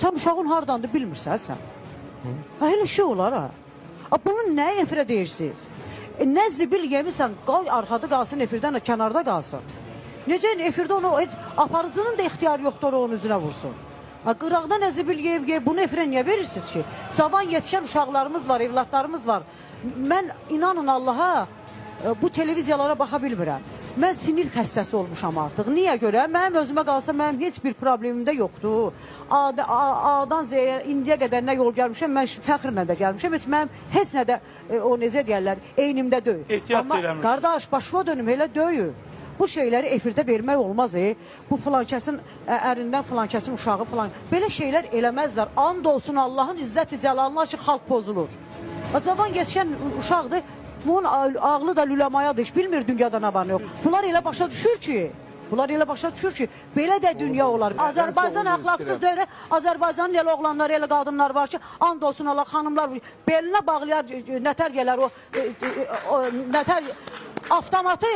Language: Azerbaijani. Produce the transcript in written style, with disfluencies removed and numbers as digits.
Sən uşağın hardandır bilmirsən sən. Elə şey olar ha. Bunu nə efirə deyirsiniz? Nə zibil yemirsən, qay arxada qalsın, efirdən kənarda qalsın. Necə efirdə onu, heç aparıcının da ixtiyarı yoxdur onun üzünə vursun. Qıraqda nə zibil yeyib, bunu efirə niyə verirsiniz ki? Cavan yetişən uşaqlarımız var, evlatlarımız var. Mən inanın Allaha bu televiziyalara baxa bilmirəm. Mən sinir xəstəsi olmuşam artıq. Niyə görə? Mənim özümə qalsa mənim heç bir problemim də yoxdur. A'dan Z'yə indiyə qədər nə yol gəlmişəm, mən fəxrlə də gəlmişəm. Mənim heç nə də o necə deyərlər, eynimdə deyil. Ehtiyat Amma eləmiş. qardaş, başıma dönüm, elə deyil. Bu şeyləri efirdə vermək olmaz. Bu filankəsin ərindən filankəsin uşağı filan. Belə şeylər eləməzlər. And olsun Allahın izzət-i cəlalına ki, xalq pozulur. Cavan yetişən uşaqdır. Bunun ağlı da lülamayadır, heç bilmir dünyada nə var, yox. Bunlar elə başa düşür ki, belə də dünya olar. Azərbaycan əxlaqsız deyil, Azərbaycanın elə oğlanları, elə qadınlar var ki, and olsun Allah, xanımlar belinə bağlayar, nətər gələr o, nətər avtomatı